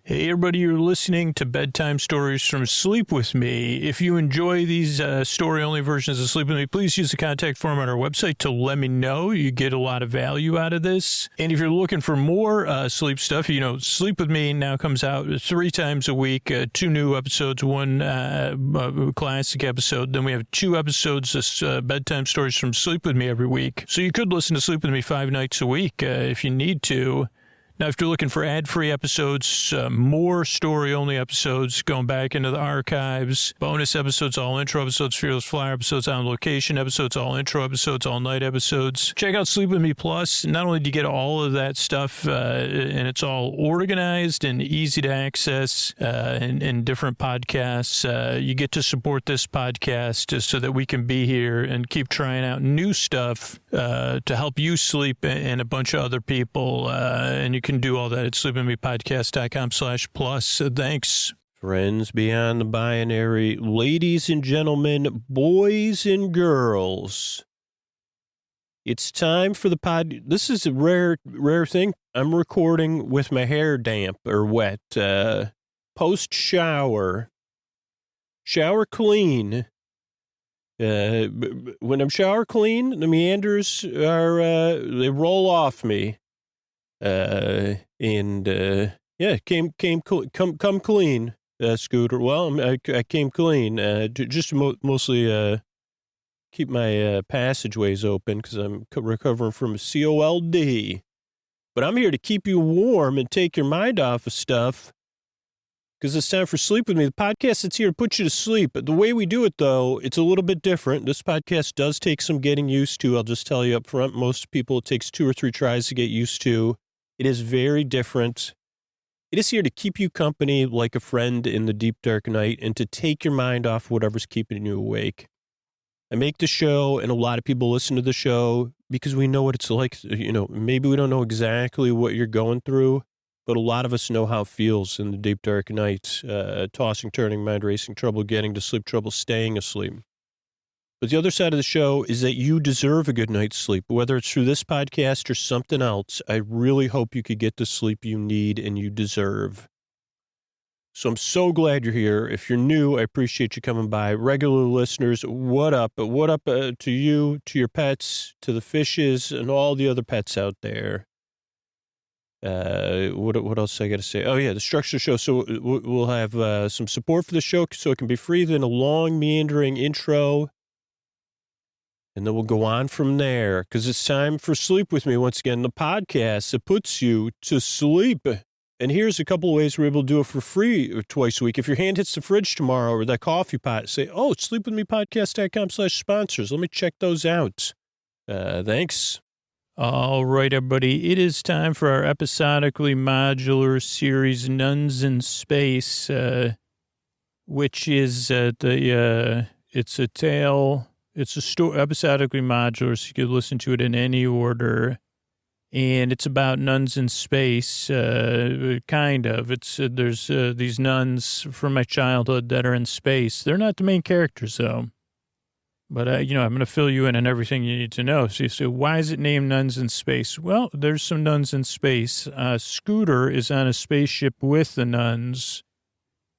Hey, everybody, you're listening to Bedtime Stories from Sleep With Me. If you enjoy these story-only versions of Sleep With Me, please use the contact form on our website to let me know. You get a lot of value out of this. And if you're looking for more sleep stuff, you know, Sleep With Me now comes out 3 times a week, 2 new episodes, 1 classic episode. Then we have 2 episodes of Bedtime Stories from Sleep With Me every week. So you could listen to Sleep With Me 5 nights a week if you need to. Now, if you're looking for ad-free episodes, more story-only episodes, going back into the archives, bonus episodes, all intro episodes, Fearless Flyer episodes, on location episodes, all intro episodes, all night episodes, check out Sleep With Me Plus. Not only do you get all of that stuff, and it's all organized and easy to access in different podcasts, you get to support this podcast so that we can be here and keep trying out new stuff to help you sleep and a bunch of other people, and you can do all that at sleepwithmepodcast.com/plus. Thanks. Friends beyond the binary, ladies and gentlemen, boys and girls. It's time for the pod. This is a rare thing. I'm recording with my hair damp or wet. Post-shower. Shower clean. When I'm shower clean, the meanders they roll off me. Yeah, come clean, Scooter. Well, I came clean, just mostly, keep my, passageways open because I'm recovering from a COLD, but I'm here to keep you warm and take your mind off of stuff because it's time for Sleep With Me, the podcast that's here to put you to sleep. The way we do it, though, it's a little bit different. This podcast does take some getting used to. I'll just tell you up front, most people, it takes 2 or 3 tries to get used to. It is very different. It is here to keep you company like a friend in the deep, dark night and to take your mind off whatever's keeping you awake. I make the show, and a lot of people listen to the show because we know what it's like. You know, maybe we don't know exactly what you're going through, but a lot of us know how it feels in the deep, dark night, tossing, turning, mind racing, trouble getting to sleep, trouble staying asleep. But the other side of the show is that you deserve a good night's sleep, whether it's through this podcast or something else. I really hope you could get the sleep you need and you deserve. So I'm so glad you're here. If you're new, I appreciate you coming by. Regular listeners, what up? What up to you, to your pets, to the fishes, and all the other pets out there? What else I got to say? Oh, yeah, the structure of the show. So we'll have some support for the show so it can be free, then a long, meandering intro. And then we'll go on from there because it's time for Sleep With Me once again, the podcast that puts you to sleep. And here's a couple of ways we're able to do it for free twice a week. If your hand hits the fridge tomorrow or that coffee pot, say, oh, it's sleepwithmepodcast.com/sponsors. Let me check those out. Thanks. All right, everybody. It is time for our episodically modular series, Nuns in Space, which is it's a tale. It's a episodically modular, so you could listen to it in any order. And it's about nuns in space, kind of. There's these nuns from my childhood that are in space. They're not the main characters, though. But, I'm going to fill you in on everything you need to know. So you say, why is it named Nuns in Space? Well, there's some nuns in space. Scooter is on a spaceship with the nuns.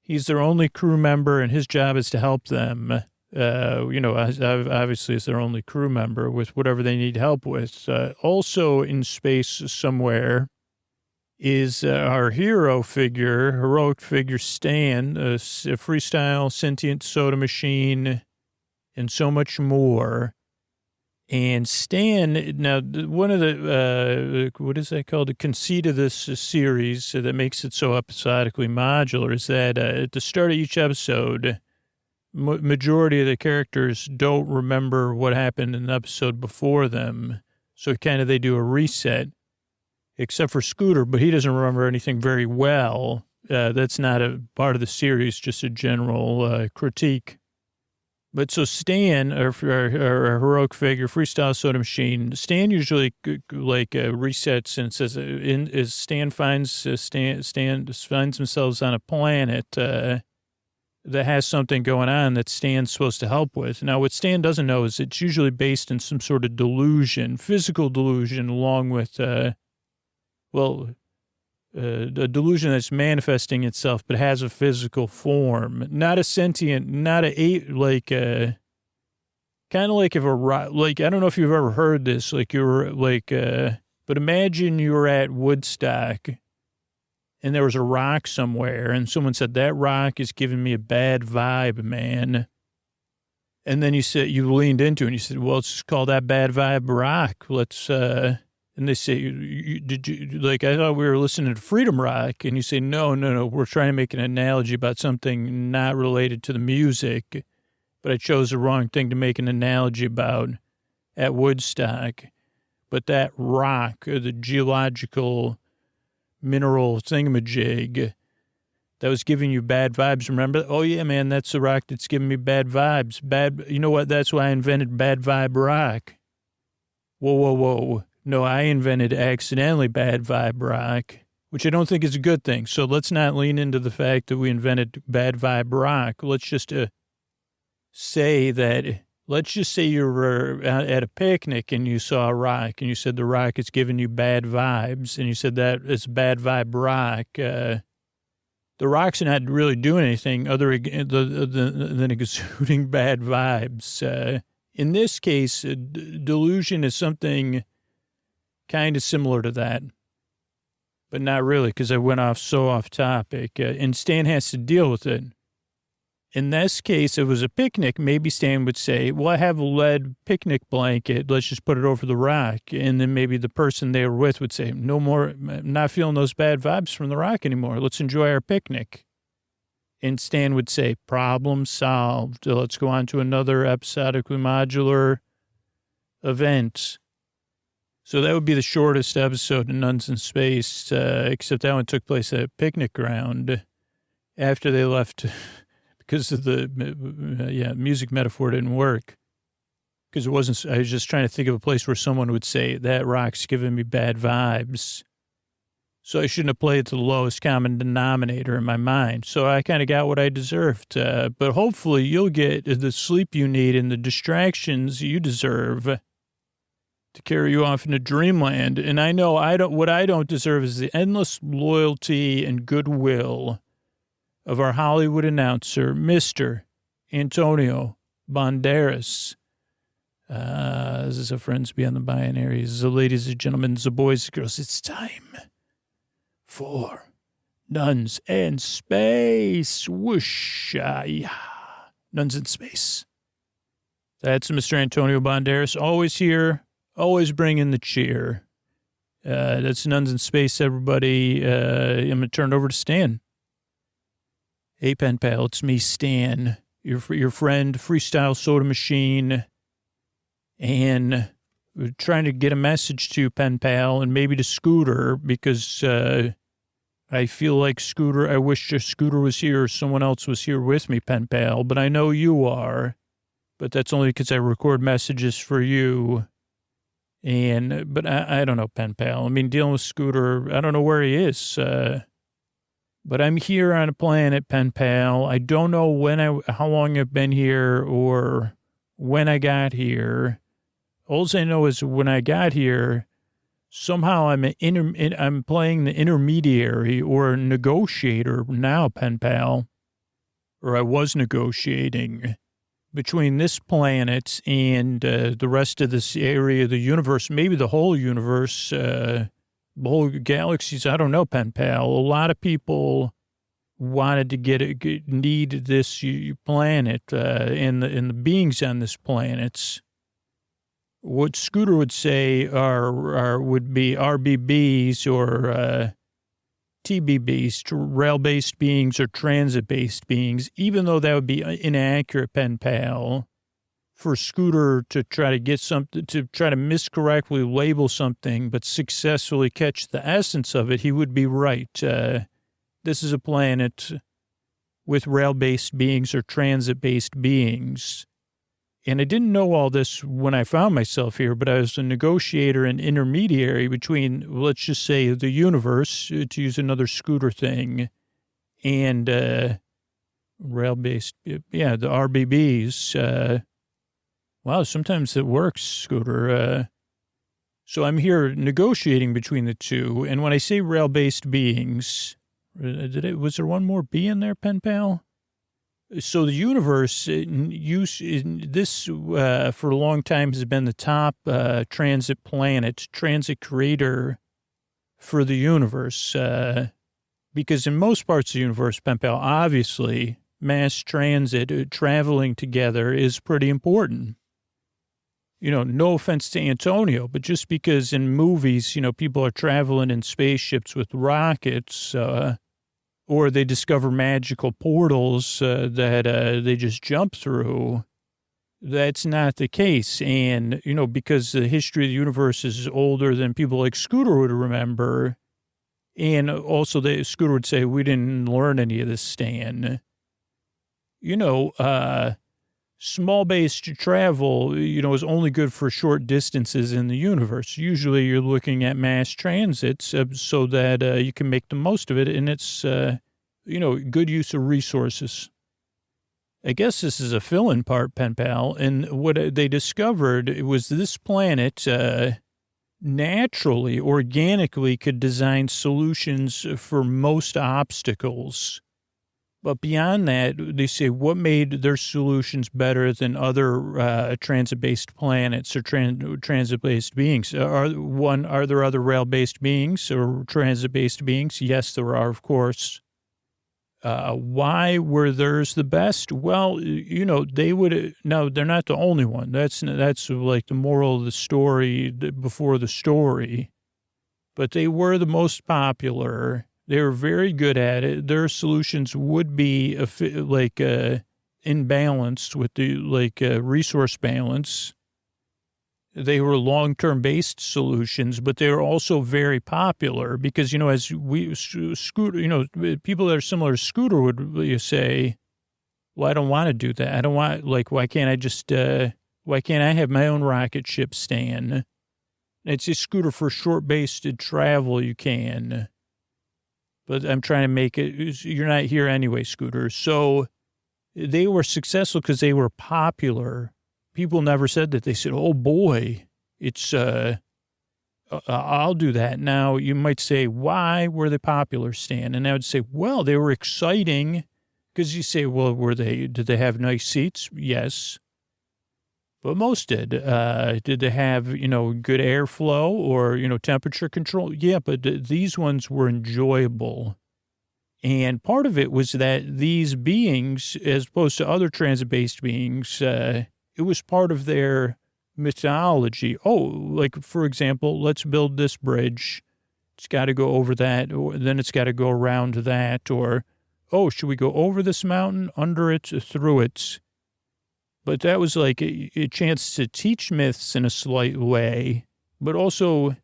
He's their only crew member, and his job is to help them. Obviously, as their only crew member with whatever they need help with. Also in space somewhere is our heroic figure, Stan, a freestyle sentient soda machine, and so much more. And Stan, now, one of the, what is that called? The conceit of this series that makes it so episodically modular is that at the start of each episode, majority of the characters don't remember what happened in the episode before them. So kind of they do a reset, except for Scooter, but he doesn't remember anything very well. That's not a part of the series, just a general critique. But so Stan, our heroic figure, freestyle soda machine, Stan usually resets and says, Stan finds themselves on a planet that has something going on that Stan's supposed to help with. Now, what Stan doesn't know is it's usually based in some sort of delusion, physical delusion, along with, a delusion that's manifesting itself, but has a physical form, not a sentient, not kind of like if a rock, like, I don't know if you've ever heard this, like you're like, but imagine you were at Woodstock and there was a rock somewhere and someone said, that rock is giving me a bad vibe, man. And then you leaned into it and you said, well, let's just call that bad vibe rock. Let's, and they say, like, I thought we were listening to Freedom Rock. And you say, no, we're trying to make an analogy about something not related to the music. But I chose the wrong thing to make an analogy about at Woodstock. But that rock, the geological mineral thingamajig that was giving you bad vibes, remember? Oh, yeah, man, that's the rock that's giving me bad vibes. You know what? That's why I invented bad vibe rock. Whoa. No, I invented accidentally bad vibe rock, which I don't think is a good thing. So let's not lean into the fact that we invented bad vibe rock. Let's just let's just say you were at a picnic and you saw a rock and you said the rock is giving you bad vibes and you said that it's bad vibe rock. The rock's not really doing anything other than exuding bad vibes. In this case, delusion is something kind of similar to that, but not really because I went off topic and Stan has to deal with it. In this case, if it was a picnic, maybe Stan would say, well, I have a lead picnic blanket. Let's just put it over the rock. And then maybe the person they were with would say, no more, I'm not feeling those bad vibes from the rock anymore. Let's enjoy our picnic. And Stan would say, problem solved. Let's go on to another episodically modular event. So that would be the shortest episode in Nuns in Space, except that one took place at a picnic ground after they left. Because of the music metaphor didn't work. Because it wasn't, I was just trying to think of a place where someone would say, that rock's giving me bad vibes. So I shouldn't have played to the lowest common denominator in my mind. So I kind of got what I deserved. But hopefully you'll get the sleep you need and the distractions you deserve to carry you off into dreamland. And I know what I don't deserve is the endless loyalty and goodwill of our Hollywood announcer, Mr. Antonio Banderas. This is a Friends Beyond the Binaries. Ladies and gentlemen, the boys and girls, it's time for Nuns and Space. Whoosh. Yeah. Nuns in Space. That's Mr. Antonio Banderas. Always here, always bringing the cheer. That's Nuns in Space, everybody. I'm going to turn it over to Stan. Hey, pen pal, it's me, Stan, your friend, freestyle soda machine, and we're trying to get a message to pen pal and maybe to Scooter because I feel like Scooter, I wish Scooter was here or someone else was here with me, pen pal, but I know you are, but that's only because I record messages for you. But I don't know, pen pal. I mean, dealing with Scooter, I don't know where he is. But I'm here on a planet, pen pal. I don't know how long I've been here or when I got here. All I know is when I got here, somehow I'm playing the intermediary or negotiator now, pen pal. Or I was negotiating between this planet and the rest of this area of the universe, maybe the whole universe, the whole galaxies, I don't know, pen pal. A lot of people wanted to need this planet and the beings on this planet. What Scooter would say would be RBBs or TBBs, rail-based beings or transit-based beings, even though that would be inaccurate, pen pal. For Scooter to try to get something, to try to miscorrectly label something, but successfully catch the essence of it, he would be right. This is a planet with rail-based beings or transit-based beings. And I didn't know all this when I found myself here, but I was a negotiator and intermediary between, let's just say, the universe, to use another Scooter thing, and rail-based, the RBBs. Wow, sometimes it works, Scooter. So I'm here negotiating between the two. And when I say rail-based beings, was there one more B in there, pen pal? So the universe, this for a long time has been the top transit planet, transit creator for the universe. Because in most parts of the universe, pen pal, obviously, mass transit, traveling together is pretty important. No offense to Antonio, but just because in movies, people are traveling in spaceships with rockets, or they discover magical portals that they just jump through, that's not the case. And, because the history of the universe is older than people like Scooter would remember, and also Scooter would say, we didn't learn any of this, Stan. Small-based travel, is only good for short distances in the universe. Usually you're looking at mass transits so that you can make the most of it, and it's, good use of resources. I guess this is a fill-in part, pen pal, and what they discovered was this planet naturally, organically could design solutions for most obstacles. But beyond that, they say what made their solutions better than other transit-based planets or transit-based beings? Are there other rail-based beings or transit-based beings? Yes, there are, of course. Why were theirs the best? Well, they would. No, they're not the only one. That's like the moral of the story before the story. But they were the most popular. They were very good at it. Their solutions would be imbalanced with the resource balance. They were long-term based solutions, but they were also very popular because, as Scooter, people that are similar to Scooter would say, well, I don't want to do that. I don't want, why can't I have my own rocket ship, Stan? It's a Scooter for short-based travel, you can. But I'm trying to make it, you're not here anyway, Scooter. So they were successful because they were popular. People never said that. They said, oh, boy, it's, I'll do that. Now, you might say, why were they popular, Stan? And I would say, well, they were exciting because you say, well, did they have nice seats? Yes. But most did. Did they have, good airflow or, temperature control? Yeah, but these ones were enjoyable. And part of it was that these beings, as opposed to other transit-based beings, it was part of their mythology. Oh, for example, let's build this bridge. It's got to go over that, or then it's got to go around that. Or, oh, should we go over this mountain, under it, through it? But that was like a chance to teach myths in a slight way. But also,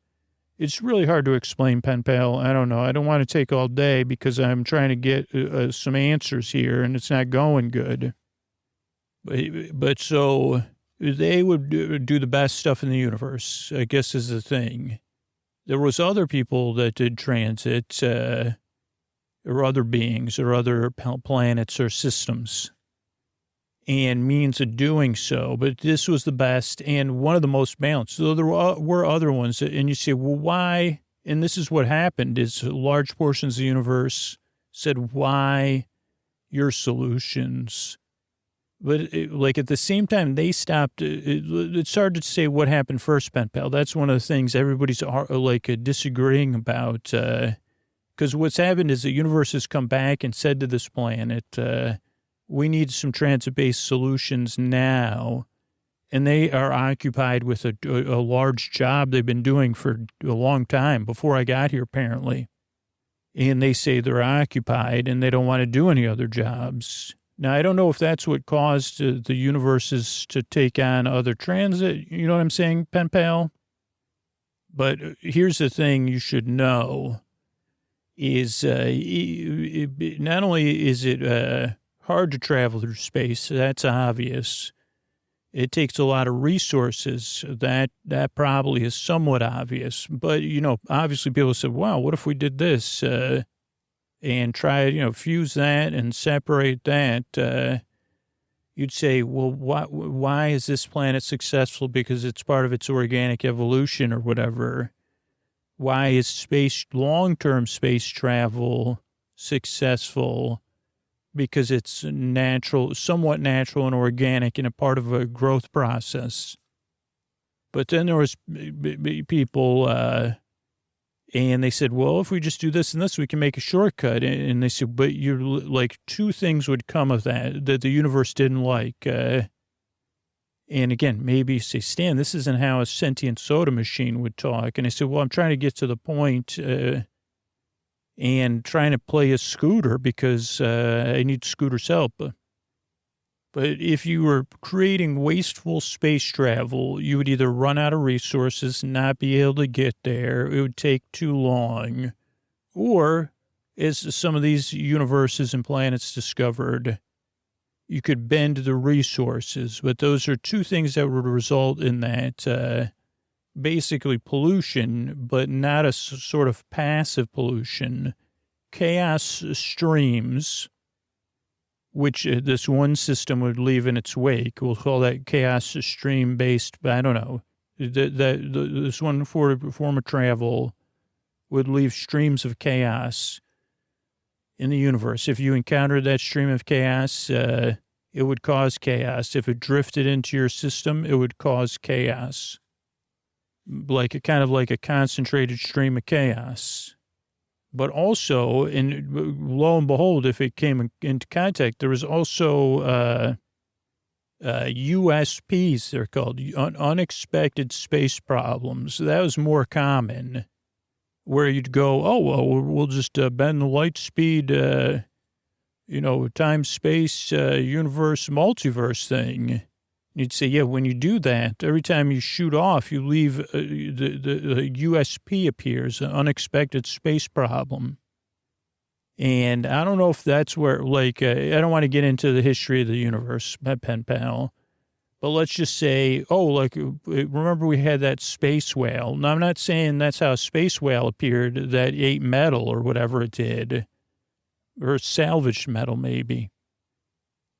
it's really hard to explain, pen pal. I don't know. I don't want to take all day because I'm trying to get some answers here, and it's not going good. But so they would do the best stuff in the universe, I guess is the thing. There was other people that did transit, or other beings, or other planets or systems, and means of doing so. But this was the best and one of the most balanced. So there were other ones, and you say, well, why? And this is what happened is large portions of the universe said, why your solutions? But at the same time, they stopped. It's hard to say what happened first, pen pal. That's one of the things everybody's disagreeing about. Because what's happened is the universe has come back and said to this planet, we need some transit-based solutions now. And they are occupied with a large job they've been doing for a long time, before I got here, apparently. And they say they're occupied and they don't want to do any other jobs. Now, I don't know if that's what caused the universes to take on other transit. You know what I'm saying, pen pal? But here's the thing you should know is not only is it hard to travel through space, that's obvious. It takes a lot of resources. That probably is somewhat obvious. But, obviously people said, wow, what if we did this? And try, fuse that and separate that. you'd say, well, why is this planet successful? Because it's part of its organic evolution or whatever. Why is long-term space travel successful? Because it's natural, somewhat natural and organic and a part of a growth process. But then there was people, and they said, well, if we just do this and this, we can make a shortcut. And they said, but you're like, two things would come of that the universe didn't like. And again, maybe you say, Stan, this isn't how a sentient soda machine would talk. And I said, well, I'm trying to get to the point, and trying to play a Scooter because I need Scooter's help. But if you were creating wasteful space travel, you would either run out of resources, not be able to get there, it would take too long, or, as some of these universes and planets discovered, you could bend the resources. But those are two things that would result in that basically pollution, but not a sort of passive pollution. Chaos streams, which this one system would leave in its wake. We'll call that chaos stream based, but I don't know. This one form of travel would leave streams of chaos in the universe. If you encountered that stream of chaos, it would cause chaos. If it drifted into your system, it would cause chaos. Like a concentrated stream of chaos. But also, and lo and behold, if it came into contact, there was also USPs, they're called, unexpected space problems. That was more common, where you'd go, oh, well, we'll just bend the light speed, time, space, universe, multiverse thing. You'd say, yeah, when you do that, every time you shoot off, you leave the USP appears, an unexpected space problem. And I don't know if that's where, I don't want to get into the history of the universe, my pen pal, but let's just say, remember we had that space whale. Now, I'm not saying that's how a space whale appeared that ate metal or whatever it did, or salvaged metal maybe.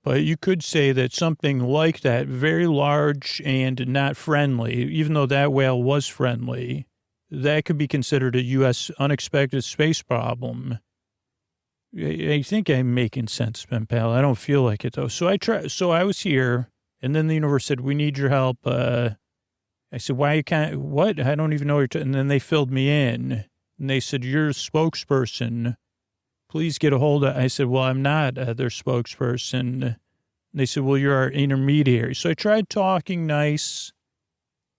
But you could say that something like that, very large and not friendly, even though that whale was friendly, that could be considered a U.S. unexpected space problem. I think I'm making sense, pen pal. I don't feel like it, though. So I was here, and then the universe said, we need your help. I said, why you can't, what? I don't even know what and then they filled me in, and they said, you're a spokesperson. Please get a hold of, I said, well, I'm not their spokesperson. They said, well, you're our intermediary. So I tried talking nice.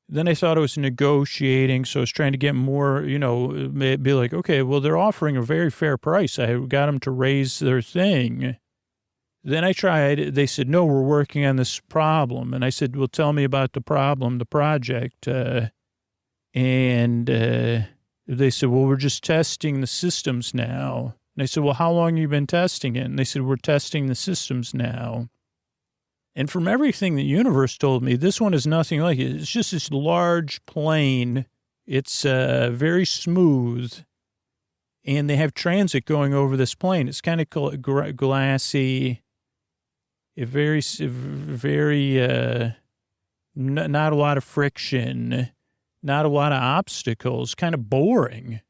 Then I thought I was negotiating. So I was trying to get more, be like, okay, well, they're offering a very fair price. I got them to raise their thing. Then I tried, they said, no, we're working on this problem. And I said, well, tell me about the problem, the project. And they said, well, we're just testing the systems now. And I said, well, how long have you been testing it? And they said, we're testing the systems now. And from everything the universe told me, this one is nothing like it. It's just this large plane. It's very smooth. And they have transit going over this plane. It's kind of glassy. Very, not a lot of friction. Not a lot of obstacles. Kind of boring.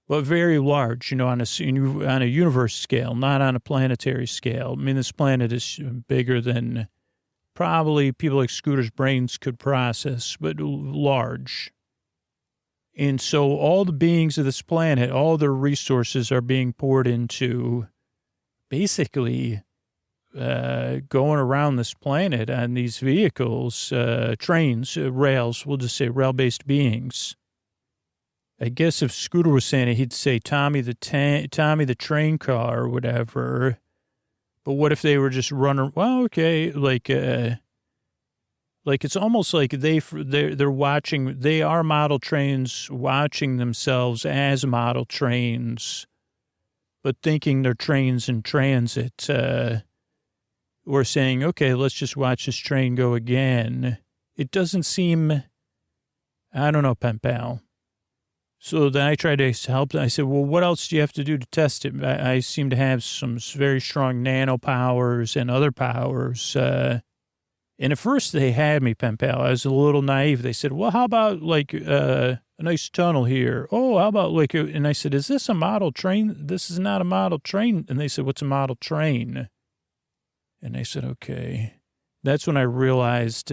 But very large, on a universe scale, not on a planetary scale. I mean, this planet is bigger than probably people like Scooter's brains could process, but large. And so all the beings of this planet, all their resources are being poured into basically going around this planet on these vehicles, trains, rails, we'll just say rail-based beings. I guess if Scooter was saying it, he'd say Tommy the train car or whatever. But what if they were just running? Well, okay, like it's almost like they're watching. They are model trains watching themselves as model trains, but thinking they're trains in transit. Or saying, okay, let's just watch this train go again. It doesn't seem. I don't know, pen pal. So then I tried to help them. I said, well, what else do you have to do to test it? I seem to have some very strong nano powers and other powers. And at first they had me, pen pal. I was a little naive. They said, well, how about like a nice tunnel here? Oh, how about like, and I said, is this a model train? This is not a model train. And they said, what's a model train? And I said, okay. That's when I realized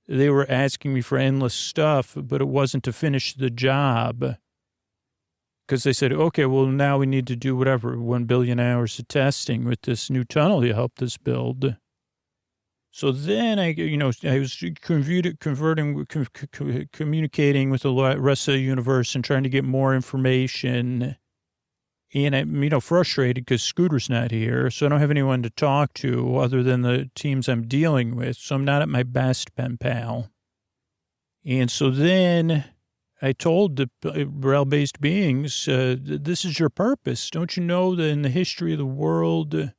they were asking me for endless stuff, but it wasn't to finish the job. Because they said, okay, well, now we need to do whatever, 1 billion hours of testing with this new tunnel you helped us build. So then I was communicating with the rest of the universe and trying to get more information. And I'm, frustrated because Scooter's not here. So I don't have anyone to talk to other than the teams I'm dealing with. So I'm not at my best, pen pal. And so then I told the realm-based beings, this is your purpose. Don't you know that in the history of the world, and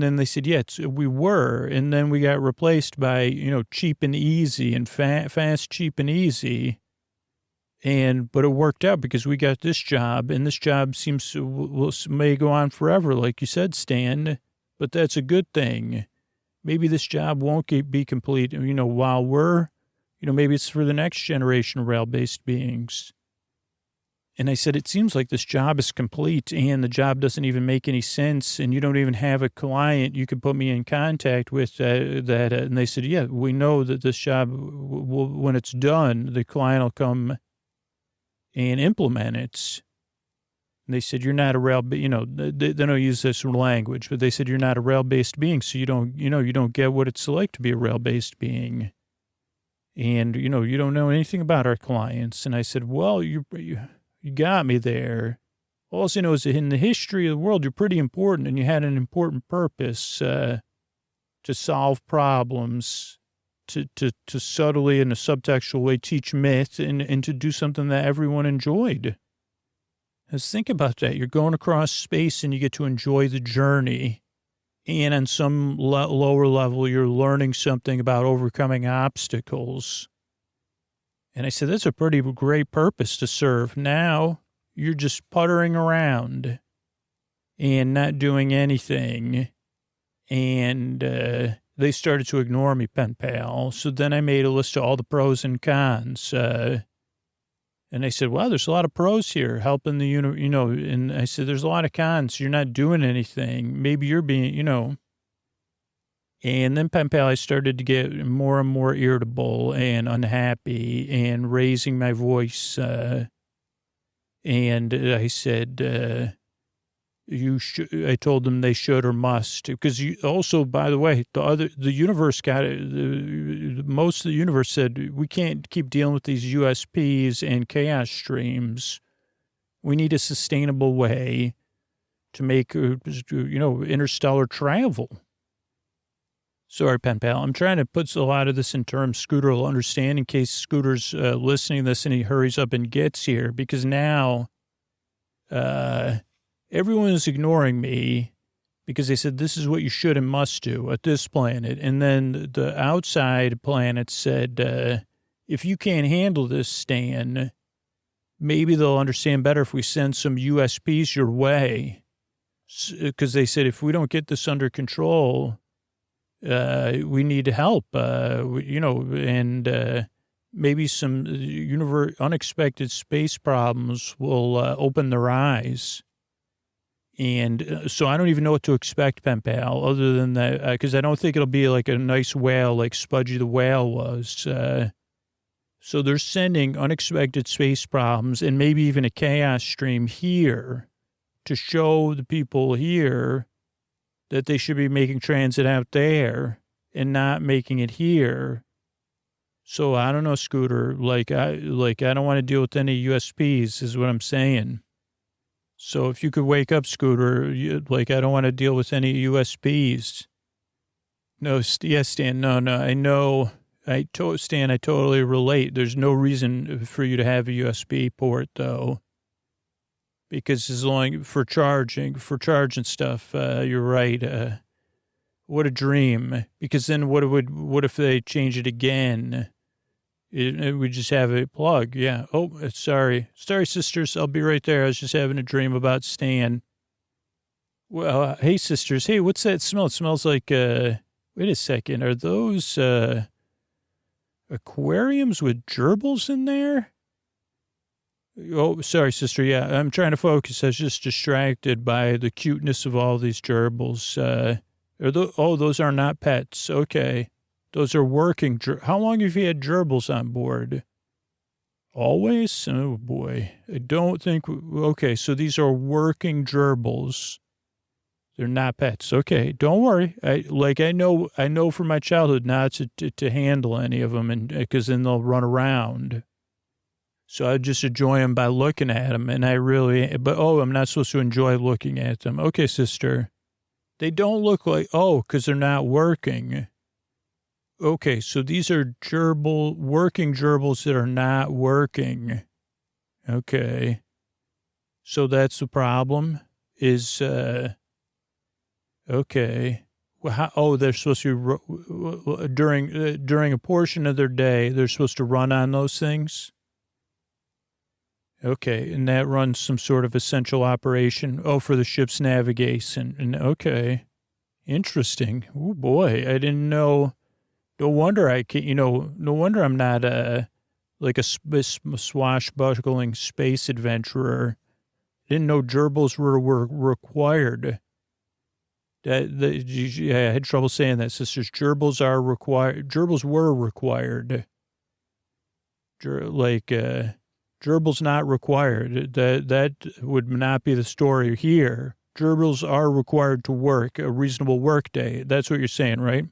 then they said, yes, we were. And then we got replaced by, cheap and easy and fast, cheap and easy. But it worked out because we got this job, and this job may go on forever, like you said, Stan, but that's a good thing. Maybe this job won't be complete, while we're, maybe it's for the next generation of rail-based beings. And I said, it seems like this job is complete and the job doesn't even make any sense. And you don't even have a client you can put me in contact with that. And they said, yeah, we know that this job, when it's done, the client will come and implement it. And they said, you're not a rail, they don't use this language, but they said, you're not a rail-based being. So you don't get what it's like to be a rail-based being. And, you don't know anything about our clients. And I said, well, you got me there. All I know is that in the history of the world, you're pretty important and you had an important purpose to solve problems, to subtly in a subtextual way teach myth and to do something that everyone enjoyed. Let's think about that. You're going across space and you get to enjoy the journey. And on some lower level, you're learning something about overcoming obstacles. And I said, that's a pretty great purpose to serve. Now you're just puttering around and not doing anything. And they started to ignore me, pen pal. So then I made a list of all the pros and cons. And I said, wow, there's a lot of pros here helping the, and I said, there's a lot of cons. You're not doing anything. Maybe you're being, And then, pen pal, I started to get more and more irritable and unhappy and raising my voice. And I said, I told them they should or must. Because also, by the way, the universe most of the universe said, we can't keep dealing with these USPs and chaos streams. We need a sustainable way to make, interstellar travel. Sorry, pen pal. I'm trying to put a lot of this in terms Scooter will understand in case Scooter's listening to this and he hurries up and gets here. Because now everyone is ignoring me because they said this is what you should and must do at this planet. And then the outside planet said, if you can't handle this, Stan, maybe they'll understand better if we send some USPs your way. Because they said if we don't get this under control, we need help, and maybe some unexpected space problems will open their eyes. And so I don't even know what to expect, pen pal, other than that, because I don't think it'll be like a nice whale like Spudgy the Whale was. So they're sending unexpected space problems and maybe even a chaos stream here to show the people here that they should be making transit out there and not making it here. So I don't know, Scooter, I don't want to deal with any USPs is what I'm saying. So if you could wake up, Scooter, I don't want to deal with any USPs. No, yes, Stan, no, I know. Stan, I totally relate. There's no reason for you to have a USB port, though. Because as long for charging stuff, you're right. What a dream. Because then what if they change it again? We just have a plug. Yeah. Oh, sorry. Sorry, sisters. I'll be right there. I was just having a dream about Stan. Well, hey, sisters. Hey, what's that smell? It smells like, wait a second. Are those aquariums with gerbils in there? Oh, sorry, sister. Yeah, I'm trying to focus. I was just distracted by the cuteness of all these gerbils. Those are not pets. Okay. Those are working. How long have you had gerbils on board? Always? Oh, boy. I don't think. Okay, so these are working gerbils. They're not pets. Okay, don't worry. I know from my childhood not to handle any of them, and because then they'll run around. So I just enjoy them by looking at them, and I'm not supposed to enjoy looking at them. Okay, sister. They don't look like, because they're not working. Okay, so these are working gerbils that are not working. Okay. So that's the problem is, okay. Well, they're supposed to, during a portion of their day, they're supposed to run on those things. Okay, and that runs some sort of essential operation. Oh, for the ship's navigation. And okay, interesting. Oh boy, I didn't know. No wonder no wonder I'm not like a swashbuckling space adventurer. Didn't know gerbils were required. I had trouble saying that, sisters. Gerbils are required. Gerbils were required. Gerbils not required. That would not be the story here. Gerbils are required to work a reasonable work day. That's what you're saying, right?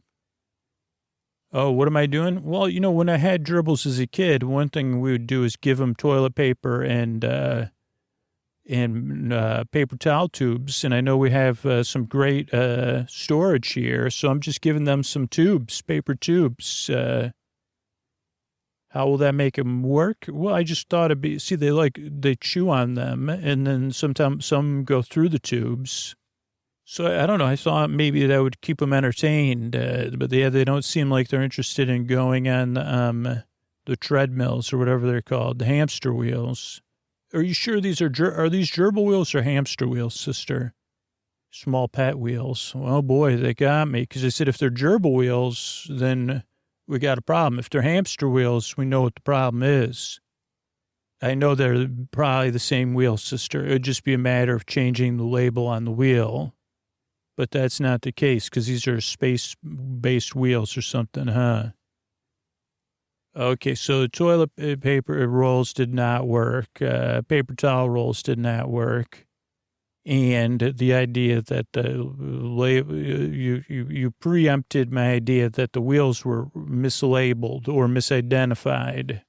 Oh, what am I doing? Well, when I had gerbils as a kid, one thing we would do is give them toilet paper and paper towel tubes. And I know we have some great storage here, so I'm just giving them some paper tubes. How will that make them work? Well, I just thought they chew on them, and then sometimes some go through the tubes. So I don't know. I thought maybe that would keep them entertained, but they don't seem like they're interested in going on the treadmills or whatever they're called, the hamster wheels. Are you sure these are these gerbil wheels or hamster wheels, sister? Small pet wheels. Well, boy, they got me because they said if they're gerbil wheels, then we got a problem. If they're hamster wheels, we know what the problem is. I know they're probably the same wheel, sister. It would just be a matter of changing the label on the wheel. But that's not the case because these are space-based wheels or something, huh? Okay, so the toilet paper rolls did not work. Paper towel rolls did not work. And the idea that you preempted my idea that the wheels were mislabeled or misidentified.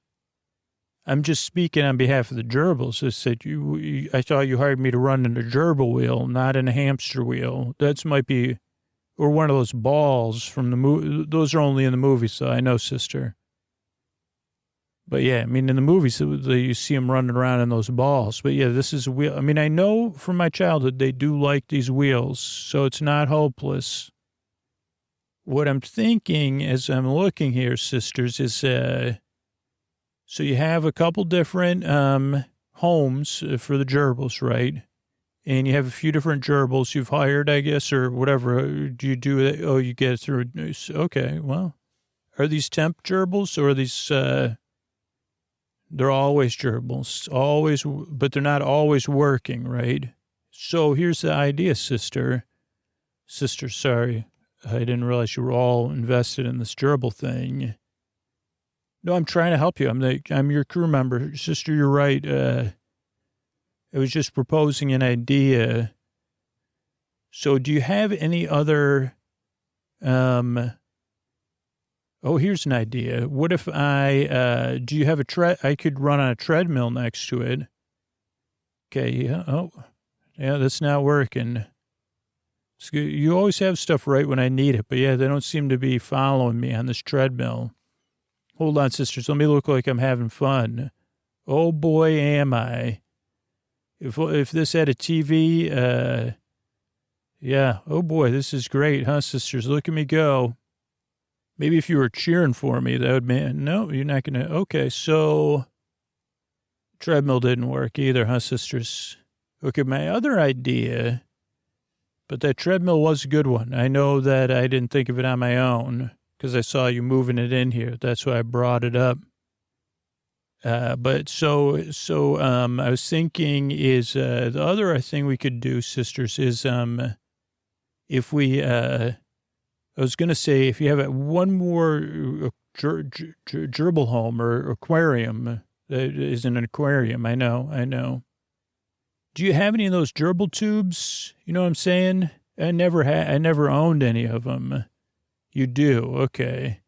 I'm just speaking on behalf of the gerbils. I said I thought you hired me to run in a gerbil wheel, not in a hamster wheel. That's might be, or one of those balls from the movie. Those are only in the movies, so I know, sister. But yeah, I mean, in the movies, you see them running around in those balls. But yeah, this is a wheel. I mean, I know from my childhood they do like these wheels, so it's not hopeless. What I'm thinking as I'm looking here, sisters, is so you have a couple different homes for the gerbils, right? And you have a few different gerbils you've hired, I guess, or whatever. Do you do it? Oh, you get it through. Okay, well, are these temp gerbils or are these... They're always gerbils, always, but they're not always working, right? So here's the idea, sister. Sister, sorry. I didn't realize you were all invested in this gerbil thing. No, I'm trying to help you. I'm your crew member. Sister, you're right. I was just proposing an idea. So do you have any other, oh, here's an idea. What if do you have I could run on a treadmill next to it. Okay, yeah. Oh, yeah, that's not working. You always have stuff right when I need it, but yeah, they don't seem to be following me on this treadmill. Hold on, sisters. Let me look like I'm having fun. Oh, boy, am I. If this had a TV, yeah. Oh, boy, this is great, huh, sisters? Look at me go. Maybe if you were cheering for me, that would be, no, you're not going to. Okay, so treadmill didn't work either, huh, sisters? Okay, my other idea, but that treadmill was a good one. I know that I didn't think of it on my own because I saw you moving it in here. That's why I brought it up. But I was thinking is, the other thing we could do, sisters, is, if we, I was going to say, if you have one more gerbil home or aquarium, that is an aquarium. I know. Do you have any of those gerbil tubes? You know what I'm saying? I never owned any of them. You do? Okay.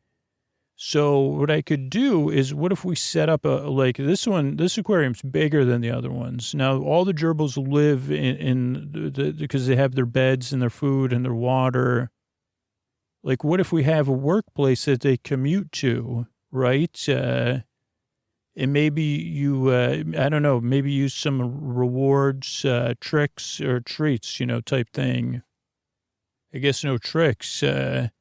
So what I could do is, what if we set up like this aquarium's bigger than the other ones. Now, all the gerbils live because they have their beds and their food and their water. Like, what if we have a workplace that they commute to, right? And maybe you, I don't know, maybe use some rewards, tricks or treats, type thing. I guess no tricks, but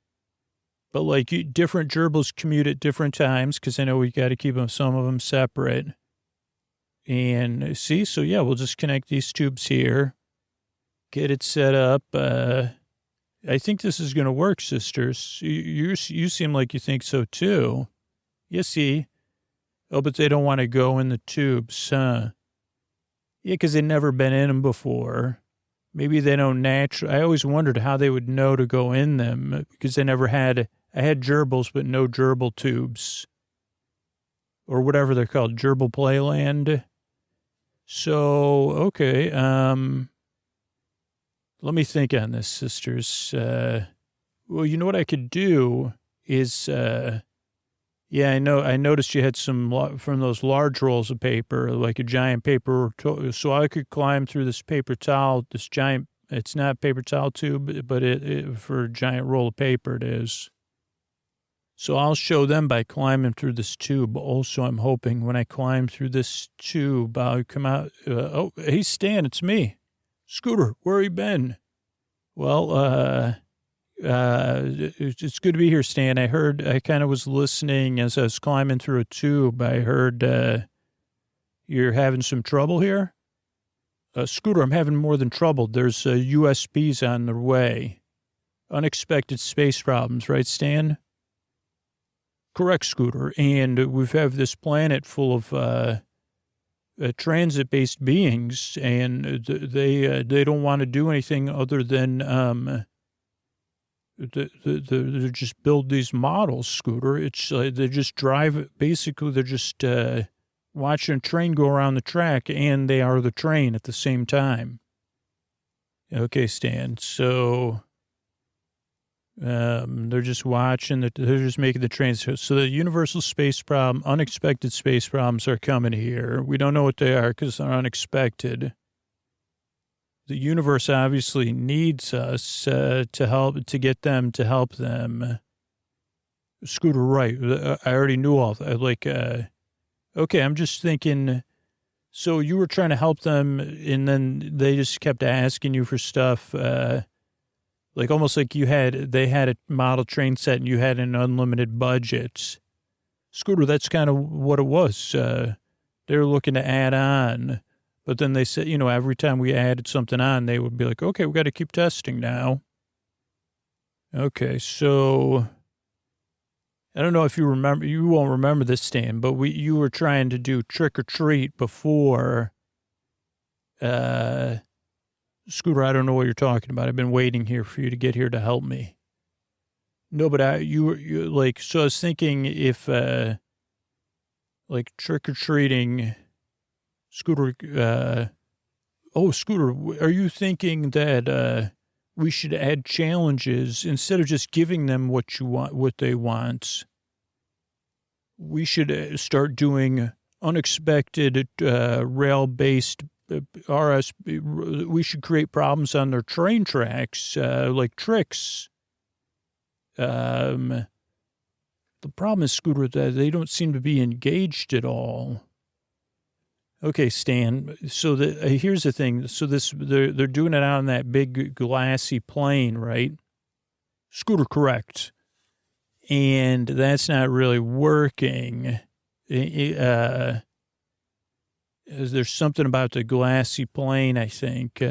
like different gerbils commute at different times because I know we got to keep some of them separate. And see, so yeah, we'll just connect these tubes here, get it set up. I think this is going to work, sisters. You seem like you think so too. You see. Oh, but they don't want to go in the tubes, huh? Yeah, because they've never been in them before. Maybe they don't naturally. I always wondered how they would know to go in them because they never had. I had gerbils, but no gerbil tubes. Or whatever they're called, gerbil playland. So, okay. Let me think on this, sisters. Well, you know what I could do is, yeah, I know. I noticed you had some from those large rolls of paper, like a giant paper. So I could climb through this paper towel, this giant, it's not paper towel tube, but it for a giant roll of paper it is. So I'll show them by climbing through this tube. Also, I'm hoping when I climb through this tube, I'll come out. Oh, hey, Stan, it's me. Scooter, where you been? Well, it's good to be here, Stan. I kind of was listening as I was climbing through a tube. I heard you're having some trouble here. Scooter, I'm having more than trouble. There's USBs on their way. Unexpected space problems, right, Stan? Correct, Scooter. And we have this planet full of transit-based beings, and they don't want to do anything other than they just build these models, Scooter. It's they just drive. Basically, they're just watching a train go around the track, and they are the train at the same time. Okay, Stan. So they're just watching. They're just making the trains. So the universal space problem, unexpected space problems are coming here. We don't know what they are because they're unexpected. The universe obviously needs us to get them to help them. Scooter, right. I already knew all that. Okay, I'm just thinking, so you were trying to help them, and then they just kept asking you for stuff, like almost like they had a model train set and you had an unlimited budget. Scooter, that's kind of what it was. They were looking to add on. But then they said, every time we added something on, they would be like, okay, we got to keep testing now. Okay, so I don't know if you remember, you won't remember this, Stan, but you were trying to do trick or treat before. Scooter, I don't know what you're talking about. I've been waiting here for you to get here to help me. No, but you like, so I was thinking if, like trick or treating, Scooter, Scooter, are you thinking that we should add challenges instead of just giving them what they want? We should start doing unexpected rail-based RS. We should create problems on their train tracks, like tricks. The problem is, Scooter, that they don't seem to be engaged at all. Okay, Stan. So here's the thing. So they're doing it out on that big glassy plane, right? Scooter, correct. and that's not really working. There's something about the glassy plane, I think.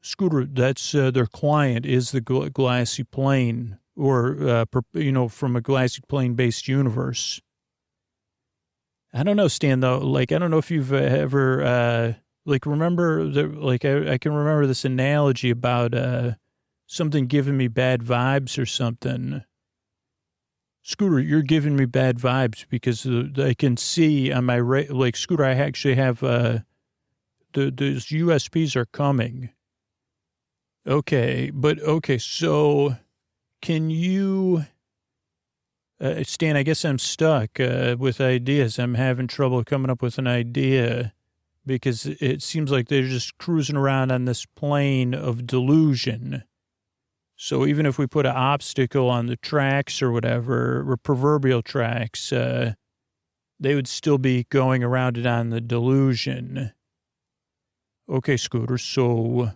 Scooter, that's their client is the glassy plane, or, from a glassy plane-based universe. I don't know, Stan, though. Like, I don't know if you've ever, remember, I can remember this analogy about something giving me bad vibes or something. Scooter, you're giving me bad vibes because I can see on my, Scooter, I actually have, the USPs are coming. Okay, so can you, Stan, I guess I'm stuck with ideas. I'm having trouble coming up with an idea because it seems like they're just cruising around on this plane of delusion. So even if we put an obstacle on the tracks or whatever, or proverbial tracks, they would still be going around it on the delusion. Okay, Scooter, so...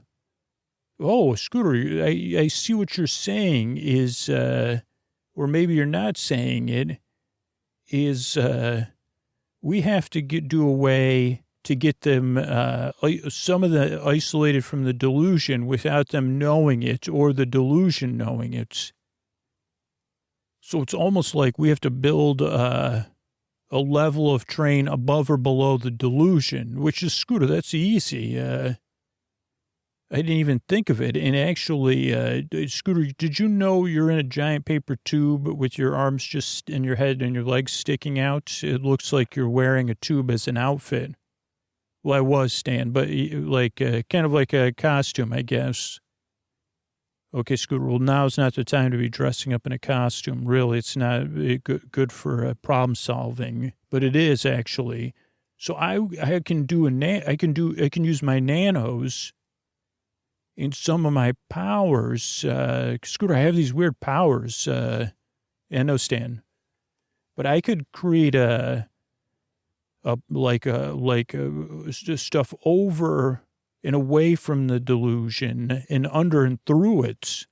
Oh, Scooter, I see what you're saying is, or maybe you're not saying it, is we have to do a way to get them, some of the isolated from the delusion without them knowing it or the delusion knowing it. So it's almost like we have to build a level of train above or below the delusion, which is, Scooter, that's easy. I didn't even think of it. And actually, Scooter, did you know you're in a giant paper tube with your arms just in your head and your legs sticking out? It looks like you're wearing a tube as an outfit. Well, I was, Stan, but kind of like a costume, I guess. Okay, Scooter, well, now's not the time to be dressing up in a costume. Really, it's not good for problem solving, but it is actually. So I can use my nanos in some of my powers. Scooter, I have these weird powers. No, Stan, but I could create stuff over and away from the delusion and under and through it.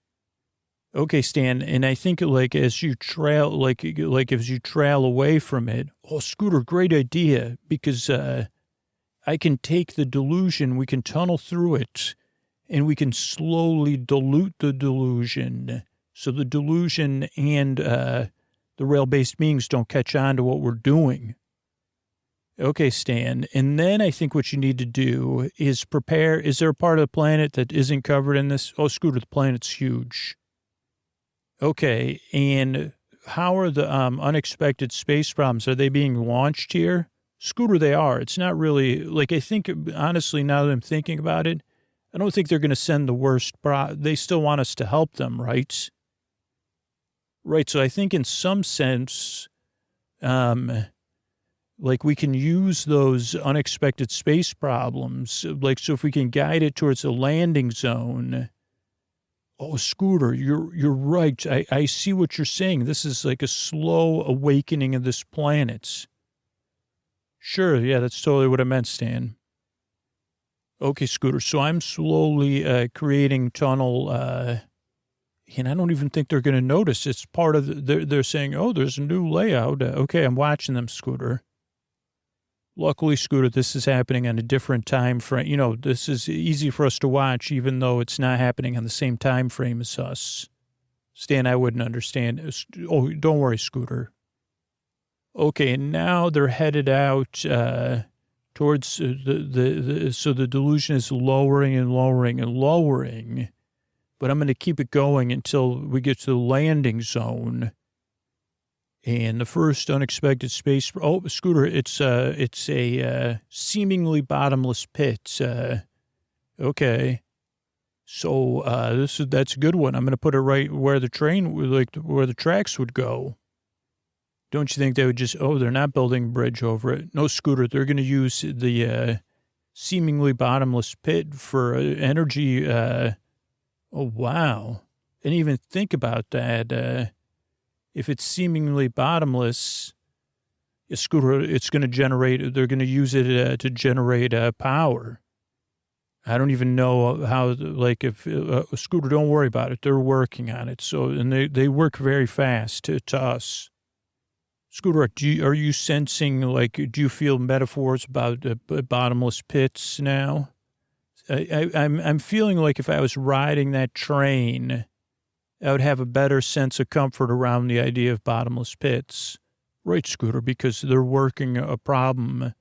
Okay, Stan, and I think as you trail, as you trail away from it. Oh, Scooter, great idea, because I can take the delusion, we can tunnel through it, and we can slowly dilute the delusion, so the delusion and the rail-based beings don't catch on to what we're doing. Okay, Stan. And then I think what you need to do is prepare. Is there a part of the planet that isn't covered in this? Oh, Scooter, the planet's huge. Okay. And how are the unexpected space problems? Are they being launched here? Scooter, they are. It's not really, I think, honestly, now that I'm thinking about it, I don't think they're going to send the worst. They still want us to help them, right? Right. So I think in some sense, we can use those unexpected space problems. So if we can guide it towards a landing zone. Oh, Scooter, you're right. I see what you're saying. This is like a slow awakening of this planet. Sure. Yeah, that's totally what I meant, Stan. Okay, Scooter. So I'm slowly creating tunnel, and I don't even think they're going to notice. It's part of they're saying, oh, there's a new layout. Okay, I'm watching them, Scooter. Luckily, Scooter, this is happening on a different time frame. This is easy for us to watch, even though it's not happening on the same time frame as us. Stan, I wouldn't understand. Oh, don't worry, Scooter. Okay, and now they're headed out towards so the delusion is lowering and lowering and lowering. But I'm going to keep it going until we get to the landing zone. And the first unexpected space. Oh, Scooter, it's a seemingly bottomless pit. Okay, so that's a good one. I'm going to put it right where the train, where the tracks would go. Don't you think they would just? Oh, they're not building a bridge over it. No, Scooter, they're going to use the seemingly bottomless pit for energy. Oh, wow! And even think about that. If it's seemingly bottomless, Scooter, it's going to generate, they're going to use it to generate power. I don't even know how, like, if Scooter, don't worry about it. They're working on it. So, and they work very fast to us. Scooter, are you sensing, like, do you feel metaphors about bottomless pits now? I'm feeling like if I was riding that train, I would have a better sense of comfort around the idea of bottomless pits. Right, Scooter, because they're working a problem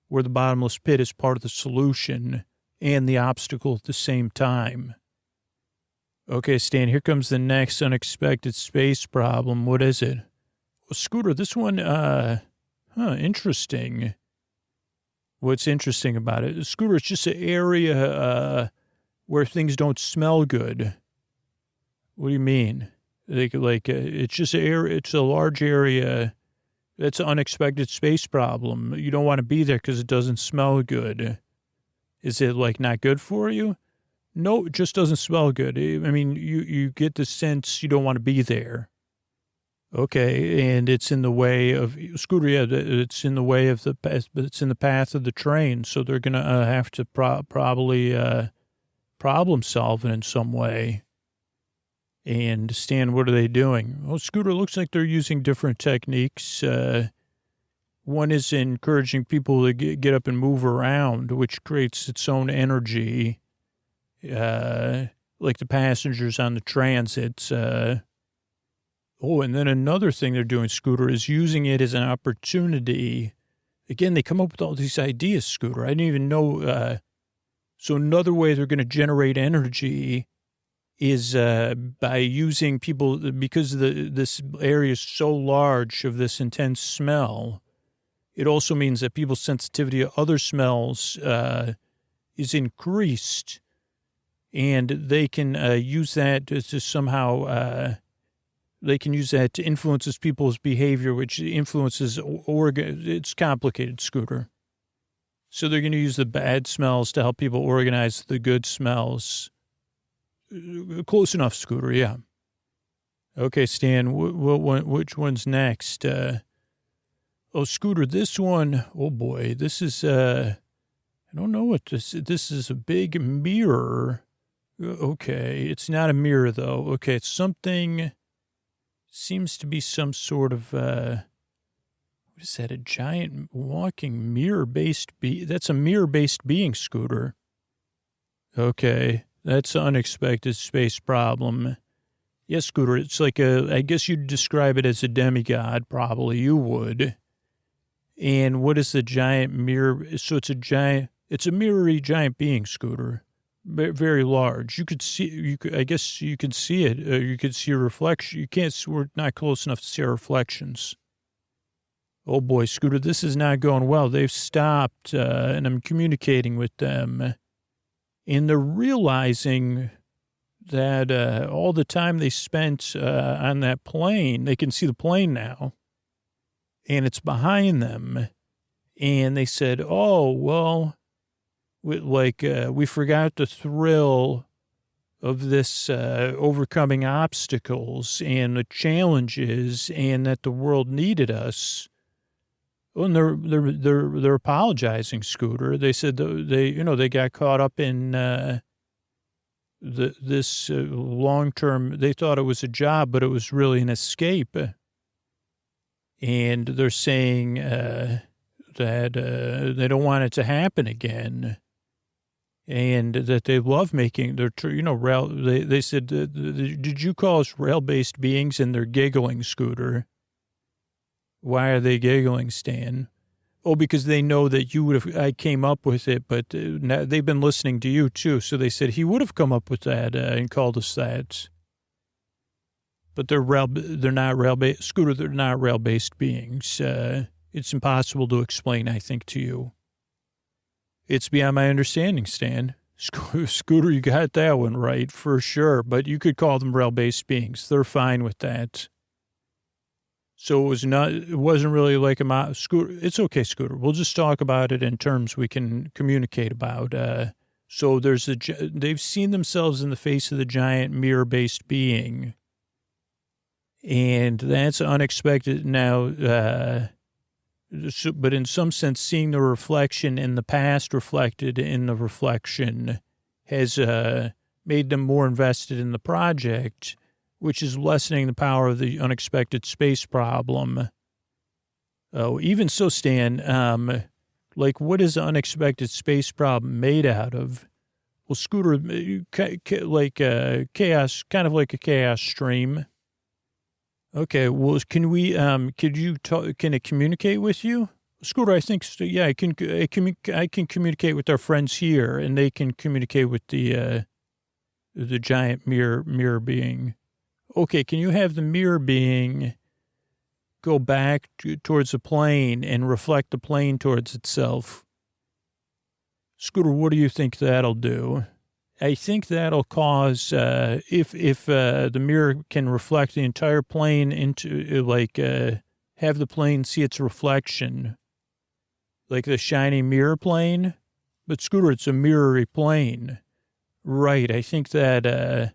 where the bottomless pit is part of the solution and the obstacle at the same time. Okay, Stan, here comes the next unexpected space problem. What is it? Well, Scooter, this one, interesting. What's interesting about it? Scooter, it's just an area where things don't smell good. What do you mean? It's just an area, it's a large area. That's an unexpected space problem. You don't want to be there because it doesn't smell good. Is it, like, not good for you? No, it just doesn't smell good. I mean, you get the sense you don't want to be there. Okay, and it's in the way of, Scooter, yeah, it's in the way of it's in the path of the train, so they're going to have to probably problem solve it in some way. And Stan, what are they doing? Oh, Scooter, looks like they're using different techniques. One is encouraging people to get up and move around, which creates its own energy, like the passengers on the transits. And then another thing they're doing, Scooter, is using it as an opportunity. Again, they come up with all these ideas, Scooter. I didn't even know. So another way they're going to generate energy is by using people, because this area is so large of this intense smell. It also means that people's sensitivity to other smells is increased, and they can use that to somehow, they can use that to influence people's behavior, which influences, it's complicated, Scooter. So they're going to use the bad smells to help people organize the good smells. Close enough, Scooter, yeah. Okay, Stan, which one's next? Scooter, this one, oh boy, this is, I don't know what this is, a big mirror. Okay, it's not a mirror, though. Okay, it's something, seems to be some sort of, what is that, a giant walking mirror-based that's a mirror-based being, Scooter. Okay, that's an unexpected space problem. Yes, Scooter, it's like I guess you'd describe it as a demigod, probably, you would. And what is the giant mirror? So it's a mirrory giant being, Scooter. Very large. You could see, I guess you could see it. You could see a reflection. We're not close enough to see our reflections. Oh boy, Scooter, this is not going well. They've stopped, and I'm communicating with them. And they're realizing that all the time they spent on that plane, they can see the plane now. And it's behind them. And they said, oh, well, we forgot the thrill of this overcoming obstacles and the challenges, and that the world needed us. And they're apologizing, Scooter. They said they got caught up in this long-term. They thought it was a job, but it was really an escape. And they're saying that they don't want it to happen again, and that they love making rail. They said, "Did you call us rail-based beings?" And they're giggling, Scooter. Why are they giggling, Stan? Oh, because they know that I came up with it, but they've been listening to you too. So they said he would have come up with that and called us that. But they're not rail-based, Scooter, they're not rail-based beings. It's impossible to explain, I think, to you. It's beyond my understanding, Stan. Scooter, you got that one right, for sure. But you could call them rail-based beings. They're fine with that. So it wasn't really like Scooter. It's okay, Scooter. We'll just talk about it in terms we can communicate about. So they've seen themselves in the face of the giant mirror-based being. And that's unexpected. Now, but in some sense, seeing the reflection in the past reflected in the reflection has made them more invested in the project, which is lessening the power of the unexpected space problem. Oh, even so, Stan, like, what is the unexpected space problem made out of? Well, Scooter, like chaos, kind of like a chaos stream. Okay, well, could you talk, can it communicate with you? Scooter, I think, yeah, I can communicate with our friends here, and they can communicate with the giant mirror being. Okay, can you have the mirror being go back towards the plane and reflect the plane towards itself? Scooter, what do you think that'll do? I think that'll cause, if the mirror can reflect the entire plane into, have the plane see its reflection, like the shiny mirror plane. But Scooter, it's a mirrory plane. Right, I think that,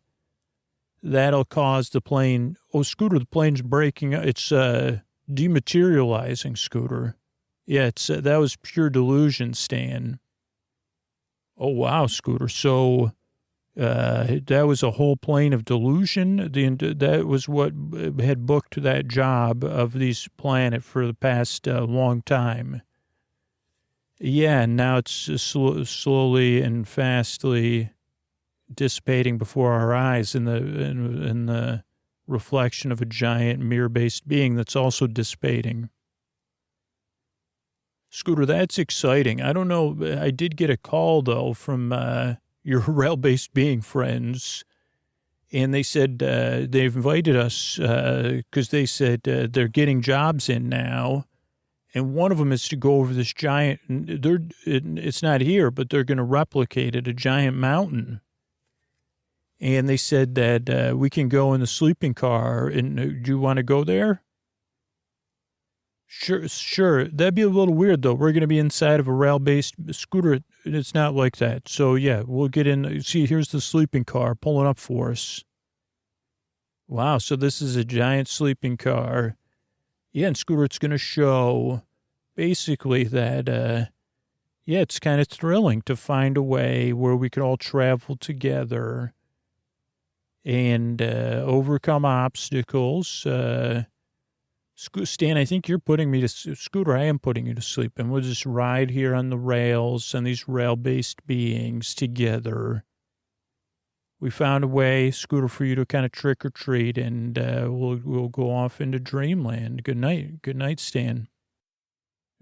that'll cause the plane. Oh, Scooter, the plane's breaking. It's dematerializing, Scooter. Yeah, it's that was pure delusion, Stan. Oh, wow, Scooter. So that was a whole plane of delusion. That was what had booked that job of these planet for the past long time. Yeah, and now it's slowly and fastly dissipating before our eyes in the reflection of a giant mirror-based being that's also dissipating. Scooter, that's exciting. I don't know. I did get a call, though, from your rail-based being friends, and they said they invited us because they said they're getting jobs in now, and one of them is to go over this giant, it's not here, but they're going to replicate it, a giant mountain. And they said that we can go in the sleeping car, and do you want to go there? Sure. That'd be a little weird, though. We're going to be inside of a rail-based scooter. It's not like that. So, yeah, we'll get in. See, here's the sleeping car pulling up for us. Wow, so this is a giant sleeping car. Yeah, and Scooter, it's going to show basically that, yeah, it's kind of thrilling to find a way where we could all travel together and overcome obstacles. Stan, I think you're putting me to Scooter. I am putting you to sleep, and we'll just ride here on the rails and these rail-based beings together. We found a way, Scooter, for you to kind of trick or treat, and we'll go off into dreamland. Good night, Stan.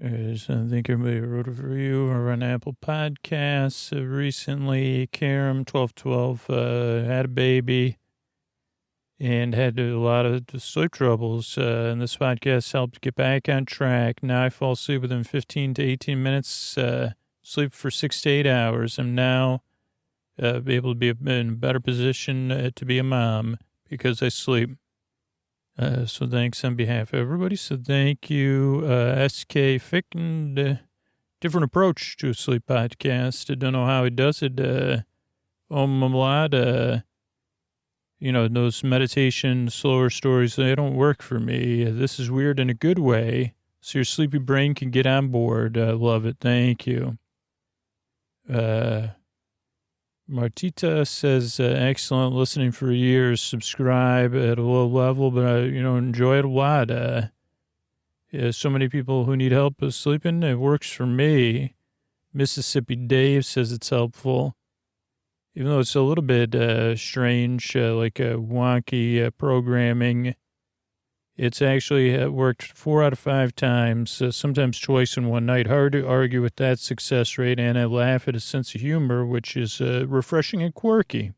So I think everybody wrote a review or on Apple Podcasts recently. Karam 1212 had a baby and had a lot of sleep troubles. And this podcast helped get back on track. Now I fall asleep within 15 to 18 minutes, sleep for 6 to 8 hours. I'm now able to be in a better position to be a mom because I sleep. So thanks on behalf of everybody. So thank you, SK Fick, and different approach to a sleep podcast. I don't know how he does it. Omamlad, those meditation, slower stories, they don't work for me. This is weird in a good way. So your sleepy brain can get on board. I love it. Thank you. Martita says, excellent listening for years. Subscribe at a low level, but I, enjoy it a lot. So many people who need help with sleeping. It works for me. Mississippi Dave says it's helpful, even though it's a little bit strange, like a wonky programming. It's actually worked 4 out of 5 times, sometimes twice in one night. Hard to argue with that success rate, and I laugh at a sense of humor, which is refreshing and quirky.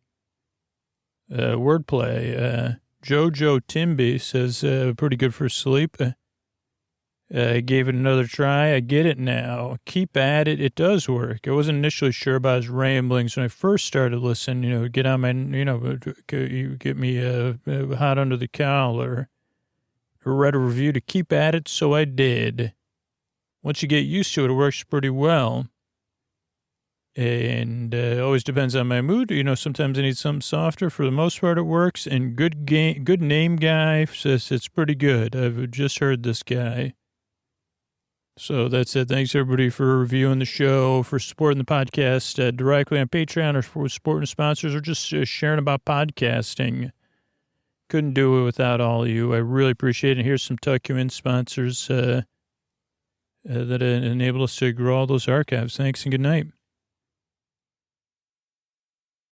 Wordplay. Jojo Timby says, pretty good for sleep. I gave it another try. I get it now. Keep at it. It does work. I wasn't initially sure about his ramblings when I first started listening, get on my, you get me hot under the collar. I read a review to keep at it, so I did. Once you get used to it, it works pretty well. And it always depends on my mood. Sometimes I need something softer. For the most part, it works. And good name guy says it's pretty good. I've just heard this guy. So that's it. Thanks, everybody, for reviewing the show, for supporting the podcast directly on Patreon, or for supporting sponsors, or just sharing about podcasting. Couldn't do it without all of you. I really appreciate it. Here's some Tuck You In sponsors that enable us to grow all those archives. Thanks and good night.